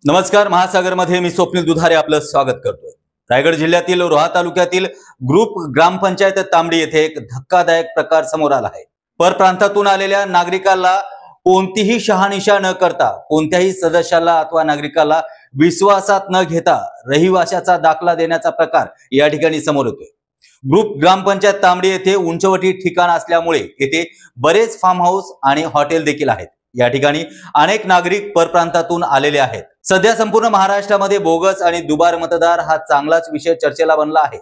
नमस्कार. महासागरमध्ये मी स्वप्नील दुधारे आपलं स्वागत करतोय. रायगड जिल्ह्यातील रोहा तालुक्यातील ग्रुप ग्रामपंचायत तांबडी येथे एक धक्कादायक प्रकार समोर आला आहे. परप्रांतातून आलेल्या नागरिकाला कोणतीही शहानिशा न करता कोणत्याही सदस्याला अथवा नागरिकाला विश्वासात न घेता रहिवाशाचा दाखला देण्याचा प्रकार या ठिकाणी समोर येतोय. ग्रुप ग्रामपंचायत तांबडी येथे उंचवटी ठिकाण असल्यामुळे येथे बरेच फार्म हाऊस आणि हॉटेल देखील आहेत. या ठिकाणी अनेक नागरिक परप्रांतातून आलेले आहेत. सध्या संपूर्ण महाराष्ट्रामध्ये बोगस आणि दुबार मतदार हा चांगलाच विषय चर्चेला बनला आहे.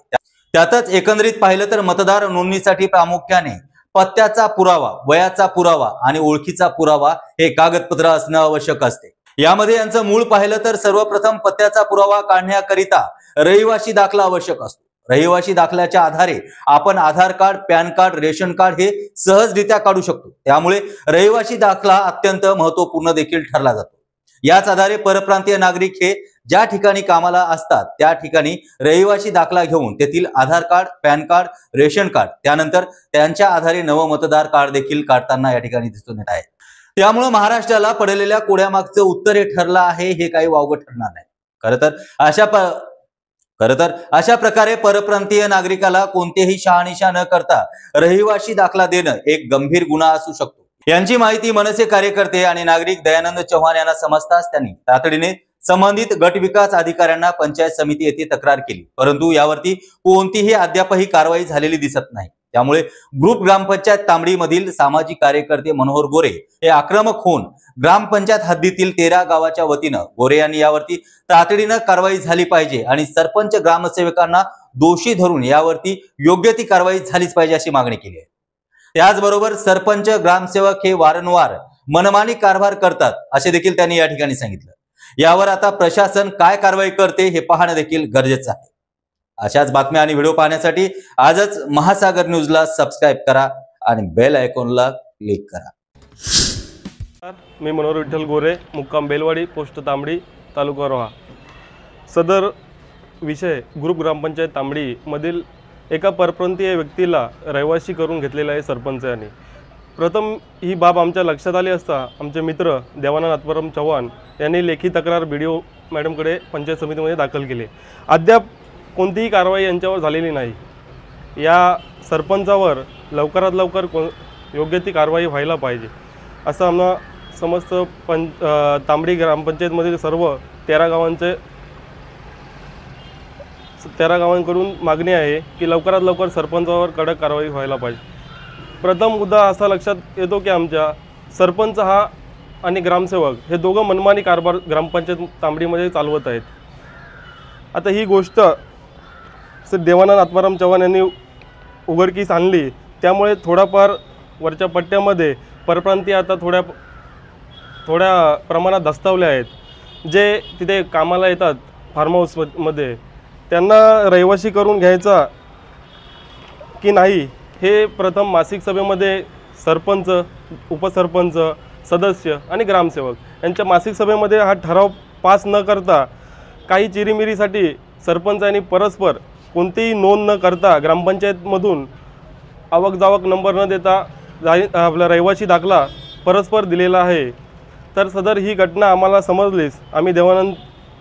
त्यातच एकंदरीत पाहिलं तर मतदार नोंदणीसाठी प्रामुख्याने पत्त्याचा पुरावा, वयाचा पुरावा आणि ओळखीचा पुरावा हे कागदपत्र असणं आवश्यक असते. यामध्ये यांचं मूळ पाहिलं तर सर्वप्रथम पत्त्याचा पुरावा काढण्याकरिता रहिवासी दाखला आवश्यक असतो. रहिवासी दाखल्याच्या आधारे आपण Aadhaar card, PAN card, ration card हे सहजरित्या काढू शकतो. त्यामुळे रहिवासी दाखला अत्यंत महत्वपूर्ण देखील ठरला जातो. याच आधारे परप्रांतीय नागरिक हे ज्या ठिकाणी कामाला असतात त्या ठिकाणी रहिवासी दाखला घेऊन तेथील Aadhaar card, PAN card, ration card, त्यानंतर त्यांच्या आधारे नवं मतदार कार्ड देखील काढताना या ठिकाणी दिसून येत आहे. त्यामुळे महाराष्ट्राला पडलेल्या कोड्यामागचं उत्तर हे ठरलं आहे हे काही वावगं ठरणार नाही. खरं तर अशा प्रकारे परप्रांतीय नागरिकाला कोणतेही शहानिशा न करता रहिवासी दाखला देणं एक गंभीर गुन्हा असू शकतो. यांची माहिती मनसे कार्यकर्ते आणि नागरिक दयानंद चव्हाण यांना समजताच त्यांनी तातडीने संबंधित गट विकास अधिकाऱ्यांना पंचायत समिती येथे तक्रार केली, परंतु यावरती कोणतीही अद्यापही कारवाई झालेली दिसत नाही. त्यामुळे ग्रुप ग्रामपंचायत तांबडी मधील सामाजिक कार्यकर्ते मनोहर गोरे हे आक्रमक होऊन ग्रामपंचायत हद्दीतील 13 गावाच्या वतीनं गोरे यांनी यावरती तातडीनं कारवाई झाली पाहिजे आणि सरपंच ग्रामसेवकांना दोषी धरून यावरती योग्य ती कारवाई झालीच पाहिजे अशी मागणी केली आहे. त्याचबरोबर सरपंच, ग्रामसेवक हे वारंवार मनमानी कारभार करतात असे देखील त्यांनी या ठिकाणी सांगितलं. यावर आता प्रशासन काय कारवाई करते हे पाहणं देखील गरजेचं आहे. अशाच बातम्या आणि व्हिडिओ पाहण्यासाठी आजच महासागर न्यूजला सबस्क्राईब करा आणि बेल आयकॉनला क्लिक करा. मी मनोहर विठ्ठल गोरे, मुक्काम बेलवाडी, पोस्ट तांबडी, तालुका रोहा. सदर विषय ग्रुप ग्रामपंचायत तांबडी मधील एका परप्रांतीय व्यक्तीला रहिवासी करून घेतलेला आहे सरपंचांनी. प्रथम ही बाब आमच्या लक्षात आली असता आमचे मित्र देवानंद आत्माराम चव्हाण यांनी लेखी तक्रार BDO मॅडमकडे पंचायत समितीमध्ये दाखल केली. अद्याप कोणतीही कारवाई यांच्यावर झालेली नाही. या सरपंचावर लवकरात लवकर योग्य ती कारवाई व्हायला पाहिजे असं आम्हाला समस्त तांबडी ग्रामपंचायतमधील सर्व 13 गावांकडून मागणी आहे की लवकरात लवकर सरपंचावर कडक कारवाई व्हायला पाहिजे. प्रथम मुद्दा असा लक्षात येतो की आमच्या सरपंच हा आणि ग्रामसेवक हे दोघं मनमानी कारभार ग्रामपंचायत तांबडीमध्ये चालवत आहेत. आता ही गोष्ट देवानंद आत्माराम चव्हाण यांनी उघडकीस आणली, त्यामुळे थोडाफार वरच्या पट्ट्यामध्ये परप्रांतीय आता थोड्या प्रमाणात दस्तावले आहेत. जे तिथे कामाला येतात फार्म हाऊसमध्ये त्यांना रहिवासी करून घ्यायचा की नाही हे प्रथम मासिक सभेमध्ये सरपंच, उपसरपंच, सदस्य आणि ग्रामसेवक यांच्या मासिक सभेमध्ये हा ठराव पास न करता काही चिरीमिरीसाठी सरपंचांनी परस्पर कोणतीही नोंद न करता ग्रामपंचायतमधून आवक-जावक नंबर न देता आपला रहिवासी दाखला परस्पर दिलेला आहे. तर सदर ही घटना आम्हाला समजलीच आम्ही देवानंद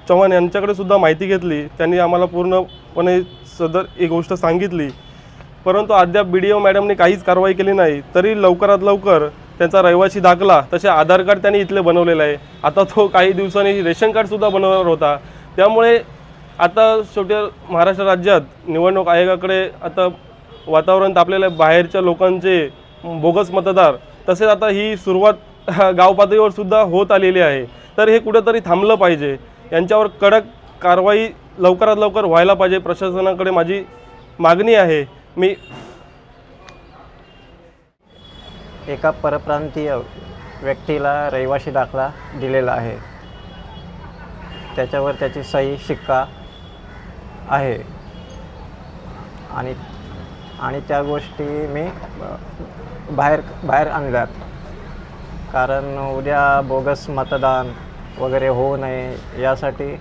चव्हाण यांच्याकडे सुद्धा माहिती घेतली. त्यांनी आम्हाला पूर्णपणे सदर ही गोष्ट सांगितली, परंतु अद्याप BDO मॅडमने काहीच कारवाई केली नाही. तरी लवकरात लवकर त्यांचा रहिवासी दाखला, तसे आधार कार्ड त्यांनी इथले बनवलेला आहे. आता तो काही दिवसांनी रेशन कार्डसुद्धा बनवणार होता. त्यामुळे आता शेवटी महाराष्ट्र राज्यात निवडणूक आयोगाकडे आता वातावरण तापलेलं आहे. बाहेरच्या लोकांचे बोगस मतदार, तसेच आता ही सुरुवात गाव पातळीवर सुद्धा होत आलेली आहे. तर हे कुठेतरी थांबलं पाहिजे. यांच्यावर कडक कारवाई लवकरात लवकर व्हायला पाहिजे. प्रशासनाकडे माझी मागणी आहे. मी एका परप्रांतीय व्यक्तीला रहिवासी दाखला दिलेला आहे. त्याच्यावर त्याची सही, शिक्का आहे आणि त्या गोष्टी मी बाहेर आणल्यात, कारण उद्या बोगस मतदान वगैरे होऊ नये यासाठी